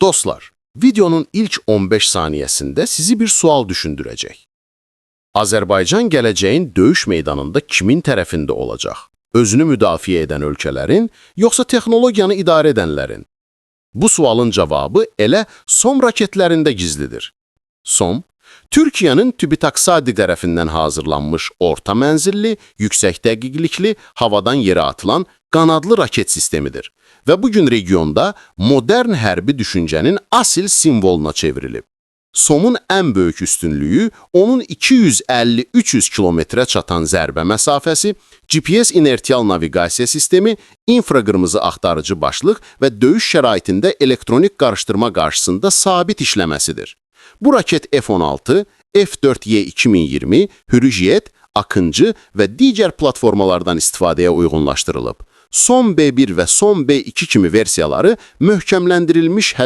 Dostlar, videonun ilk 15 saniyesinde sizi bir sual düşündürecek. Azərbaycan gələcəyin döyüş meydanında kimin tərəfində olacaq? Özünü müdafiə edən ölkələrin, yoxsa texnologiyanı idarə edənlərin? Bu sualın cavabı elə SOM raketlərində gizlidir. SOM, Türkiyənin TÜBİTAK-SADİ tərəfindən hazırlanmış orta mənzilli, yüksək dəqiqlikli, havadan yerə atılan qanadlı raket sistemidir və bugün regionda modern hərbi düşüncənin asil simvoluna çevrilib. SOM-un ən böyük üstünlüyü onun 250-300 kilometrə çatan zərbə məsafəsi, GPS inertial naviqasiya sistemi, infraqırmızı axtarıcı başlıq və döyüş şəraitində elektronik qarışdırma qarşısında sabit işləməsidir. Bu raket F-16, F-4Y 2020, Hürrijet, Akıncı və digər platformalardan istifadəyə uyğunlaşdırılıb. SOM B1 və SOM B2 kimi versiyaları möhkəmləndirilmiş hədəf